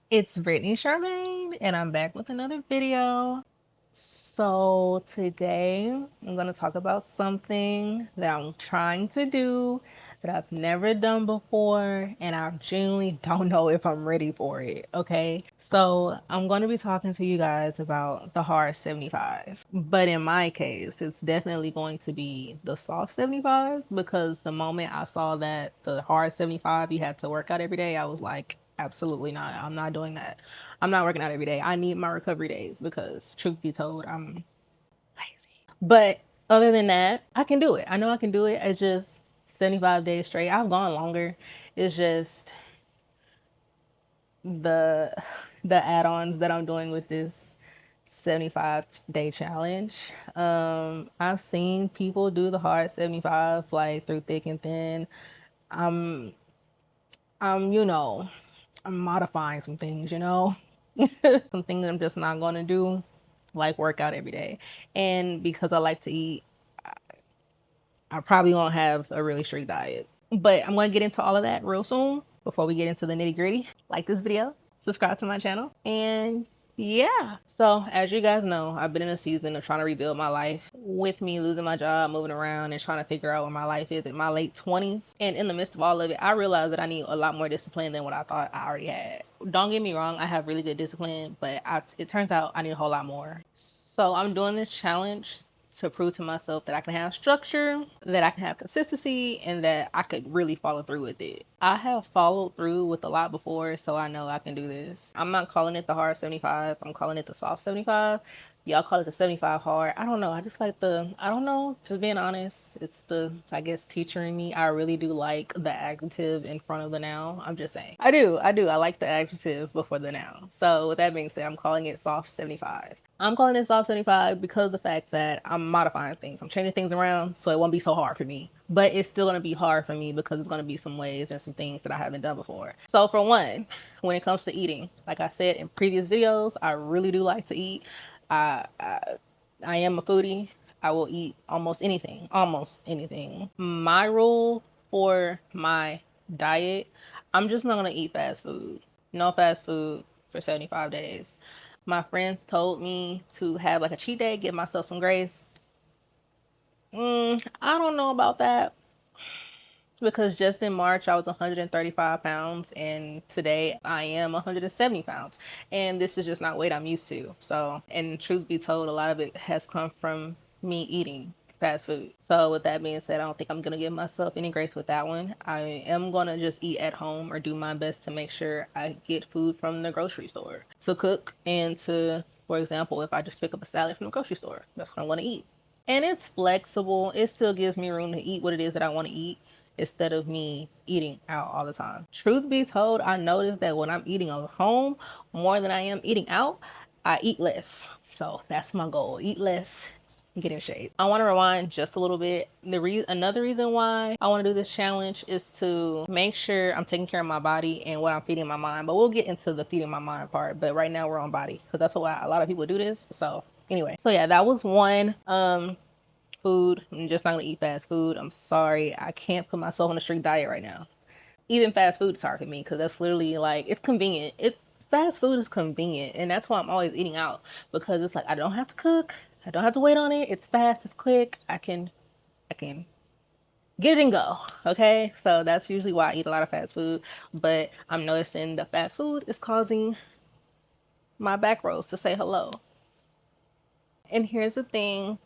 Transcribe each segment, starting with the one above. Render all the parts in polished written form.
It's Brittany Charmaine, and I'm back with another video. So today I'm going to talk about something that I'm trying to do that I've never done before, and I genuinely don't know if I'm ready for it. Okay, so I'm going to be talking to you guys about the hard 75, but in my case it's definitely going to be the soft 75, because the moment I saw that the hard 75 you had to work out every day, I was like, absolutely not. I'm not doing that. I'm not working out every day. I need my recovery days because, truth be told, I'm lazy. But other than that, I can do it. I know I can do it. It's just 75 days straight. I've gone longer. It's just the add-ons that I'm doing with this 75-day challenge. I've seen people do the hard 75 like through thick and thin. You know, I'm modifying some things, some things I'm just not going to do, like work out every day. And because I like to eat, I probably won't have a really strict diet. But I'm going to get into all of that real soon. Before we get into the nitty gritty, like this video, subscribe to my channel, and yeah. So as you guys know, I've been in a season of trying to rebuild my life, with me losing my job, moving around, and trying to figure out where my life is in my late 20s. And in the midst of all of it, I realized that I need a lot more discipline than what I thought I already had. Don't get me wrong, I have really good discipline, but it turns out I need a whole lot more. So I'm doing this challenge to prove to myself that I can have structure, that I can have consistency, and that I could really follow through with it. I have followed through with a lot before, so I know I can do this. I'm not calling it the hard 75. I'm calling it the soft 75. Y'all call it the 75 hard. I don't know. I just like I don't know, just being honest. It's I guess, teacher in me. I really do like the adjective in front of the noun. I'm just saying. I do. I like the adjective before the noun. So with that being said, I'm calling it soft 75. I'm calling it soft 75 because of the fact that I'm modifying things. I'm changing things around so it won't be so hard for me. But it's still going to be hard for me because it's going to be some ways and some things that I haven't done before. So for one, when it comes to eating, like I said in previous videos, I really do like to eat. I am a foodie. I will eat almost anything, almost anything. My rule for my diet, I'm just not going to eat fast food. No fast food for 75 days. My friends told me to have like a cheat day, give myself some grace. I don't know about that, because just in March I was 135 pounds, and today I am 170 pounds, and this is just not weight I'm used to. So, and truth be told, a lot of it has come from me eating fast food. So with that being said, I don't think I'm gonna give myself any grace with that one. I am gonna just eat at home, or do my best to make sure I get food from the grocery store to cook, and to, for example, if I just pick up a salad from the grocery store, that's what I'm gonna eat. And it's flexible. It still gives me room to eat what it is that I want to eat, instead of me eating out all the time. Truth be told, I noticed that when I'm eating at home more than I am eating out, I eat less. So that's my goal. Eat less, get in shape. I want to rewind just a little bit. Another reason why I want to do this challenge is to make sure I'm taking care of my body and what I'm feeding my mind. But we'll get into the feeding my mind part. But right now we're on body, because that's why a lot of people do this. So anyway, so yeah, that was one. Food. I'm just not gonna eat fast food. I'm sorry. I can't put myself on a strict diet right now. Even fast food is hard for me, because that's literally like, it's convenient. Fast food is convenient, and that's why I'm always eating out, because it's like I don't have to cook. I don't have to wait on it. It's fast. It's quick. I can get it and go. Okay, so that's usually why I eat a lot of fast food. But I'm noticing the fast food is causing my back rolls to say hello. And here's the thing.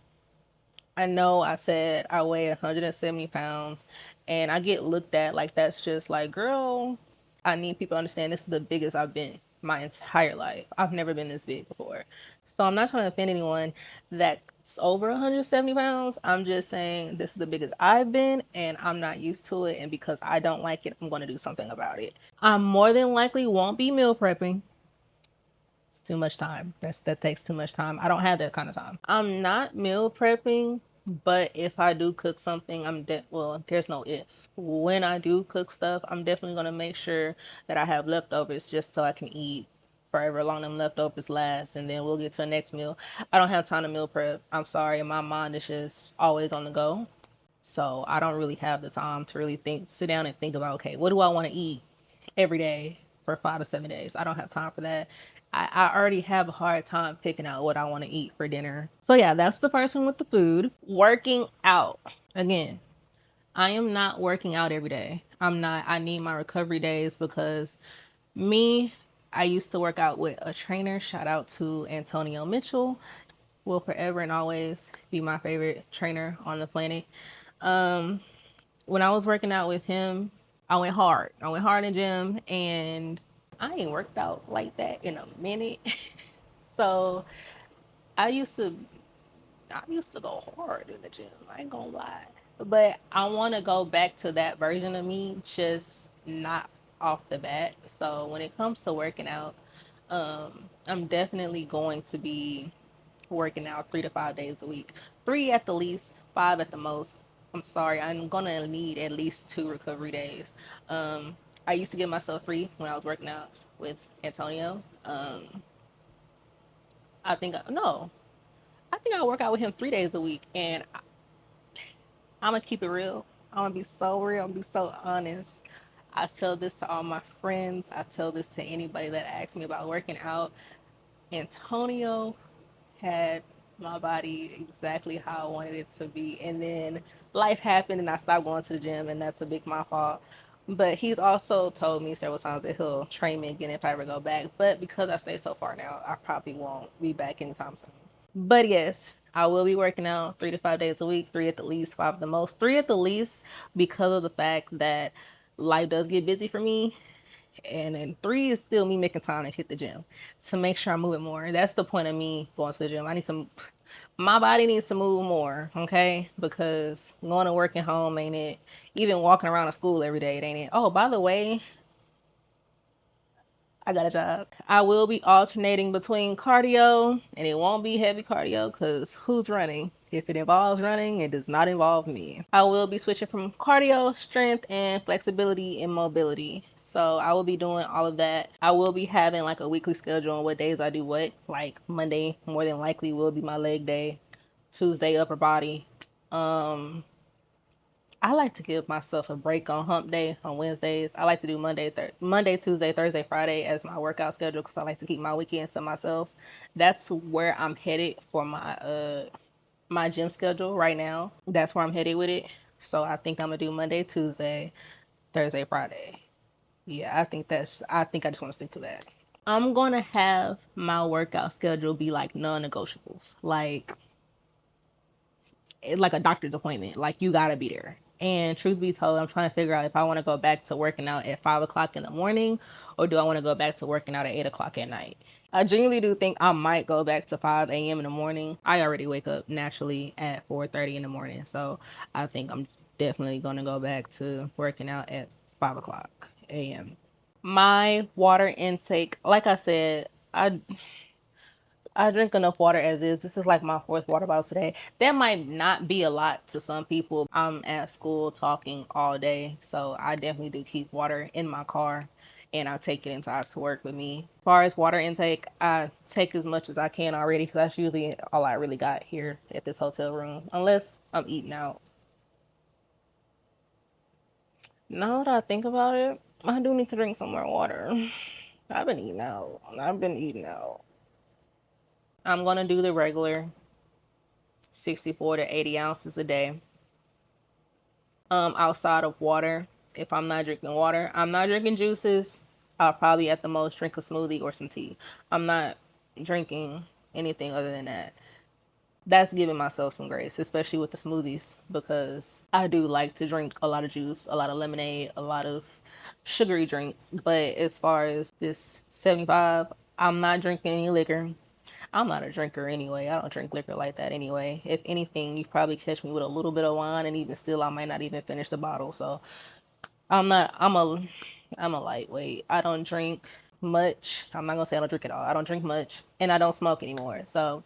I know I said I weigh 170 pounds, and I get looked at like that's just like, girl, I need people to understand this is the biggest I've been my entire life. I've never been this big before. So I'm not trying to offend anyone that's over 170 pounds. I'm just saying this is the biggest I've been, and I'm not used to it. And because I don't like it, I'm going to do something about it. I more than likely won't be meal prepping. Too much time. That takes too much time. I don't have that kind of time. I'm not meal prepping, but if I do cook something, well, there's no if. When I do cook stuff, I'm definitely gonna make sure that I have leftovers, just so I can eat forever long them leftovers last, and then we'll get to the next meal. I don't have time to meal prep. I'm sorry, my mind is just always on the go. So I don't really have the time to really sit down and think about, okay, what do I want to eat every day? for 5 to 7 days. I don't have time for that. I already have a hard time picking out what I want to eat for dinner. So yeah, that's the first one with the food. Working out. Again, I am not working out every day. I'm not. I need my recovery days because me, I used to work out with a trainer. Shout out to Antonio Mitchell. Will forever and always be my favorite trainer on the planet. When I was working out with him, I went hard. I went hard in the gym, and I ain't worked out like that in a minute. So I used to I used to go hard in the gym. I ain't gonna lie. But I want to go back to that version of me, just not off the bat. So when it comes to working out, I'm definitely going to be working out 3 to 5 days a week. 3 at the least, 5 at the most. I'm sorry, I'm gonna need at least 2 recovery days. I used to give myself 3 when I was working out with Antonio. I think no, I think I work out with him 3 days a week, and I'm gonna keep it real. I'm gonna be so real. I'm gonna be so honest. I tell this to all my friends. I tell this to anybody that asks me about working out. Antonio had my body exactly how I wanted it to be, and then life happened, and I stopped going to the gym, and that's a big my fault. But he's also told me several times that he'll train me again if I ever go back. But because I stay so far now, I probably won't be back anytime soon. But yes, I will be working out 3 to 5 days a week, 3 at the least, 5 at the most. 3 at the least because of the fact that life does get busy for me. And then 3 is still me making time to hit the gym to make sure I'm moving more. That's the point of me going to the gym. My body needs to move more, okay? Because going to work at home ain't it. Even walking around to school every day, it ain't it. Oh, by the way, I got a job. I will be alternating between cardio, and it won't be heavy cardio because who's running? If it involves running, it does not involve me. I will be switching from cardio, strength, and flexibility and mobility. So I will be doing all of that. I will be having like a weekly schedule on what days I do what. Like Monday, more than likely, will be my leg day. Tuesday, upper body. I like to give myself a break on hump day on Wednesdays. I like to do Monday, Tuesday, Thursday, Friday as my workout schedule because I like to keep my weekends to myself. That's where I'm headed for my gym schedule right now. That's where I'm headed with it. So I think I'm gonna do Monday, Tuesday, Thursday, Friday. Yeah, I think I just want to stick to that. I'm gonna have my workout schedule be like non-negotiables. Like a doctor's appointment. Like you gotta be there. And truth be told, I'm trying to figure out if I want to go back to working out at 5 o'clock in the morning, or do I want to go back to working out at 8 o'clock at night. I genuinely do think I might go back to 5 a.m. in the morning. I already wake up naturally at 4:30 in the morning, so I think I'm definitely gonna go back to working out at 5 o'clock a.m. My water intake, like I said, I drink enough water as is. This is like my fourth water bottle today. That might not be a lot to some people. I'm at school talking all day, so I definitely do keep water in my car and I take it inside to work with me. As far as water intake, I take as much as I can already because that's usually all I really got here at this hotel room, unless I'm eating out. Now that I think about it, I do need to drink some more water. I've been eating out. I've been eating out. I'm gonna do the regular 64 to 80 ounces a day. Outside of water, if I'm not drinking water, I'm not drinking juices. I'll probably at the most drink a smoothie or some tea. I'm not drinking anything other than that. That's giving myself some grace, especially with the smoothies, because I do like to drink a lot of juice, a lot of lemonade, a lot of sugary drinks. But as far as this 75, I'm not drinking any liquor. I'm not a drinker anyway. I don't drink liquor like that anyway. If anything, you probably catch me with a little bit of wine, and even still, I might not even finish the bottle. So I'm not. I'm a lightweight. I don't drink much. I'm not gonna say I don't drink at all. I don't drink much, and I don't smoke anymore. So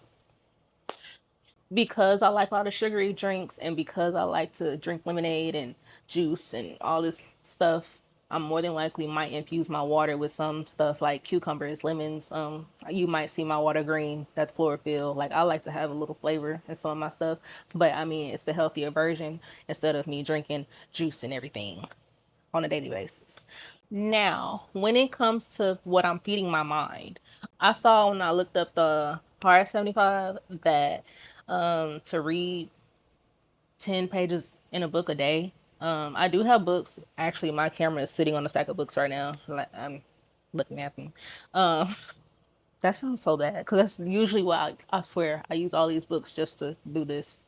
because I like a lot of sugary drinks and because I like to drink lemonade and juice and all this stuff, I'm more than likely might infuse my water with some stuff like cucumbers, lemons. You might see my water green. That's chlorophyll. Like I like to have a little flavor in some of my stuff, but I mean it's the healthier version instead of me drinking juice and everything on a daily basis. Now, when it comes to what I'm feeding my mind, I saw when I looked up the Hard 75 that to read 10 pages in a book a day. I do have books. Actually, my camera is sitting on a stack of books right now. Like I'm looking at them. Um, that sounds so bad because that's usually why I swear I use all these books just to do this.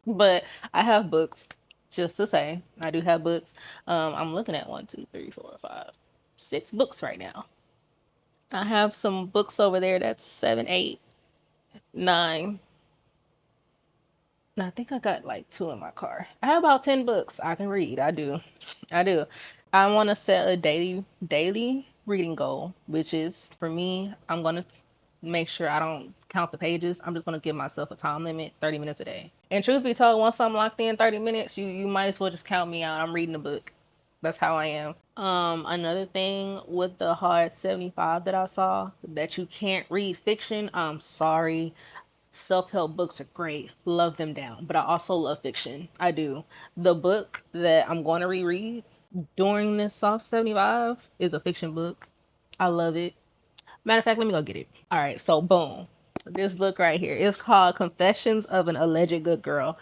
But I have books, just to say. I do have books. I'm looking at 6 books right now. I have some books over there that's 7, 8, 9. And I think I got like 2 in my car. I have about 10 books I can read. I do. I do. I want to set a daily reading goal, which is for me, I'm going to make sure I don't count the pages. I'm just going to give myself a time limit, 30 minutes a day. And truth be told, once I'm locked in 30 minutes, you might as well just count me out. I'm reading a book. That's how I am. Another thing with the Hard 75 that I saw, that you can't read fiction. I'm sorry. Self-help books are great. Love them down. But I also love fiction. I do. The book that I'm going to reread during this Soft 75 is a fiction book. I love it. Matter of fact, let me go get it. All right, so boom. This book right here. It's called Confessions of an Alleged Good Girl.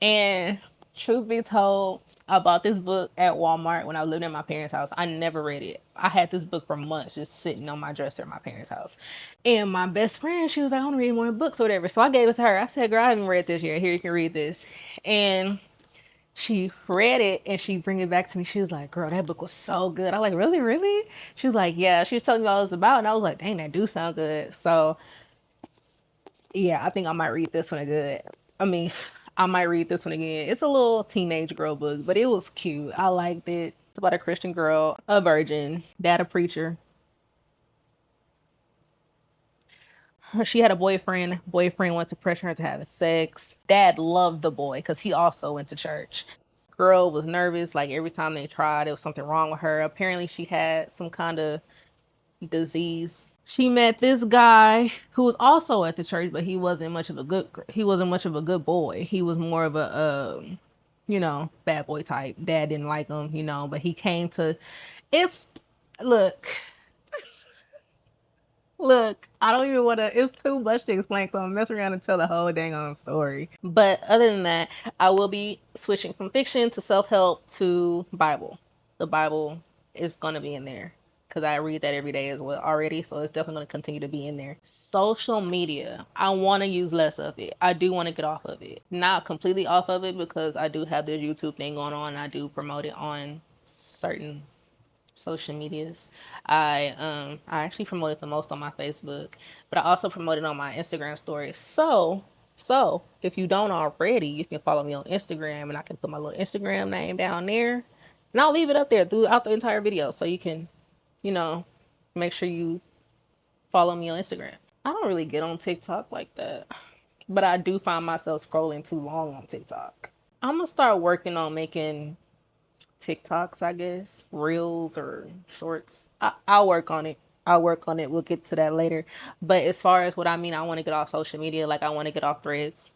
And truth be told, I bought this book at Walmart when I lived in my parents' house. I never read it. I had this book for months just sitting on my dresser in my parents' house. And my best friend, she was like, I want to read more books or whatever. So I gave it to her. I said, girl, I haven't read this yet. Here, you can read this. And she read it and she bring it back to me. She was like, girl, that book was so good. I like, really, really? She was like, yeah. She was telling me all this about, and I was like, dang, that do sound good. So yeah, I think I might read this one again. I mean, I might read this one again. It's a little teenage girl book, but it was cute. I liked it. It's about a Christian girl, a virgin, dad a preacher. She had a boyfriend. Boyfriend went to pressure her to have sex. Dad loved the boy because he also went to church. Girl was nervous. Like every time they tried, there was something wrong with her. Apparently, she had some kind of disease. She met this guy who was also at the church, but he wasn't much of a good boy. He was more of a bad boy type. Dad didn't like him, but he came to it's look, look, I don't even want to. It's too much to explain, so I'm messing around and tell the whole dang on story. But other than that, I will be switching from fiction to self help to Bible. The Bible is gonna be in there because I read that every day as well already, so it's definitely gonna continue to be in there. Social media, I want to use less of it. I do want to get off of it, not completely off of it because I do have this YouTube thing going on. I do promote it on certain social medias. I actually promote it the most on my Facebook, but I also promote it on my Instagram stories. So if you don't already, you can follow me on Instagram and I can put my little Instagram name down there. And I'll leave it up there throughout the entire video so you can, you know, make sure you follow me on Instagram. I don't really get on TikTok like that, but I do find myself scrolling too long on TikTok. I'm gonna start working on making TikToks, I guess, reels or shorts. I'll work on it. I'll work on it. We'll get to that later. But as far as what I mean, I want to get off social media. Like I want to get off Threads.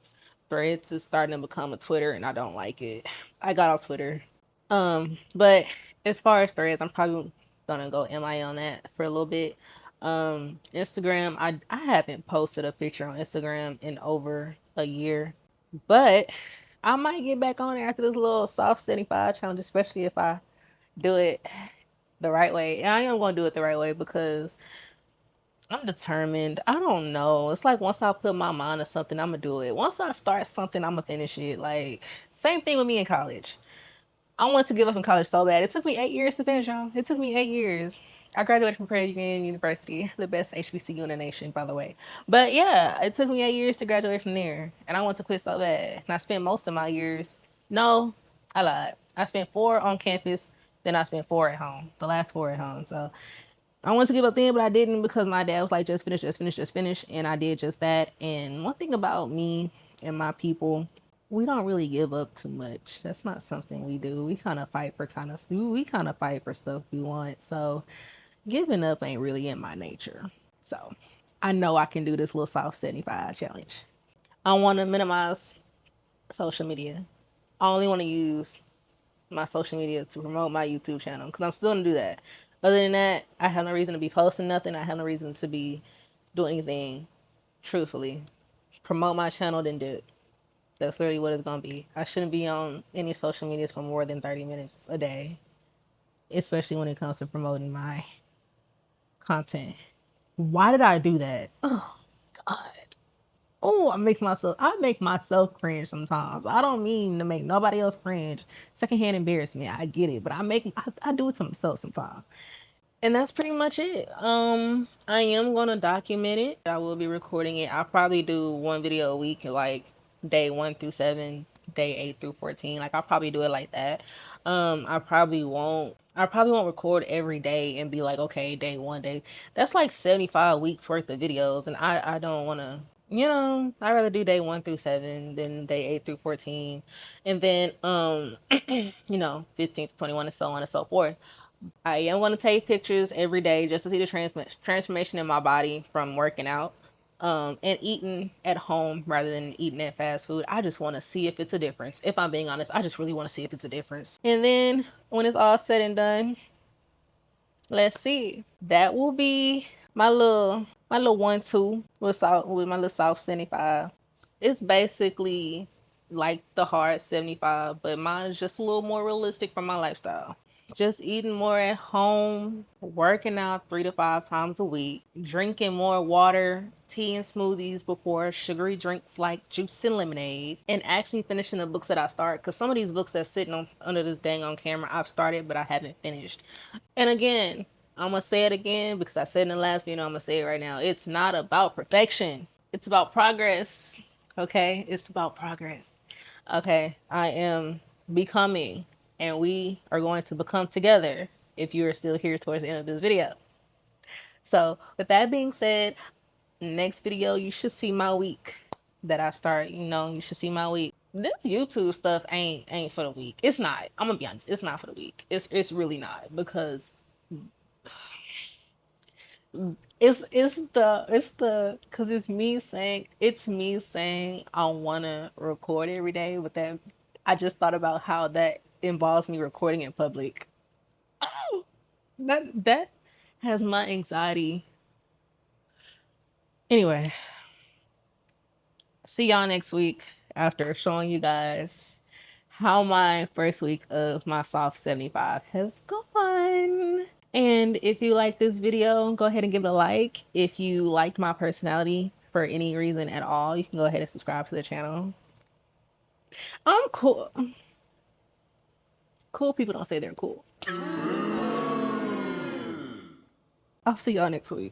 Threads is starting to become a Twitter, and I don't like it. I got off Twitter. But as far as Threads, I'm probably gonna go MIA on that for a little bit. Instagram, I haven't posted a picture on Instagram in over a year, but I might get back on there after this little soft 75 challenge, especially if I do it the right way. And I am going to do it the right way because I'm determined. I don't know. It's like once I put my mind to something, I'm going to do it. Once I start something, I'm going to finish it. Like, same thing with me in college. I wanted to give up in college so bad. It took me 8 years to finish, y'all. It took me 8 years. I graduated from Credit Union University, the best HBCU in the nation, by the way. But yeah, it took me 8 years to graduate from there, and I want to quit so bad. And I spent most of my years. No, I lied. I spent 4 on campus, then I spent 4 at home. The last 4 at home. So I wanted to give up then, but I didn't because my dad was like, just finish, just finish, just finish. And I did just that. And one thing about me and my people, we don't really give up too much. That's not something we do. We kind of fight for stuff we want. So giving up ain't really in my nature. So I know I can do this little soft 75 challenge. I want to minimize social media. I only want to use my social media to promote my YouTube channel because I'm still gonna do that. Other than that, I have no reason to be posting nothing. I have no reason to be doing anything, truthfully. Promote my channel, then do it. That's literally what it's gonna be. I shouldn't be on any social medias for more than 30 minutes a day, especially when it comes to promoting my content. Why did I do that? Oh God. Oh, I make myself cringe sometimes. I don't mean to make nobody else cringe. Secondhand embarrassment. I get it, but I do it to myself sometimes. And that's pretty much it. I am gonna document it. I will be recording it. I'll probably do one video a week, like day 1 through 7, day 8 through 14. Like I'll probably do it like that. I probably won't record every day and be like, okay, day one, day. That's like 75 weeks worth of videos, and I don't wanna. I'd rather do day 1 through 7 than day 8 through 14, and then 15 to 21 and so on and so forth. I am going to take pictures every day just to see the transformation in my body from working out and eating at home rather than eating at fast food. I just want to see if it's a difference. If I'm being honest, I just really want to see if it's a difference. And then when it's all said and done, let's see. That will be my little 1-2 with my little soft 75. It's basically like the hard 75, but mine is just a little more realistic for my lifestyle. Just eating more at home, working out 3 to 5 times a week, drinking more water, tea, and smoothies before sugary drinks like juice and lemonade, and actually finishing the books that I started. Because some of these books that's sitting under this dang on camera, I've started, but I haven't finished. And again, I'm going to say it again because I said in the last video, I'm going to say it right now. It's not about perfection. It's about progress. Okay? It's about progress. Okay? I am becoming, and we are going to become together if you are still here towards the end of this video. So with that being said, next video, you should see my week that I start. You should see my week. This YouTube stuff ain't for the week. It's not. I'm gonna be honest. It's not for the week. It's really not, because it's the because it's me saying I want to record every day, but then I just thought about how that involves me recording in public. That has my anxiety. Anyway, see y'all next week after showing you guys how my first week of my soft 75 has gone. And if you like this video, go ahead and give it a like. If you liked my personality for any reason at all, you can go ahead and subscribe to the channel. I'm cool. Cool people don't say they're cool. I'll see y'all next week.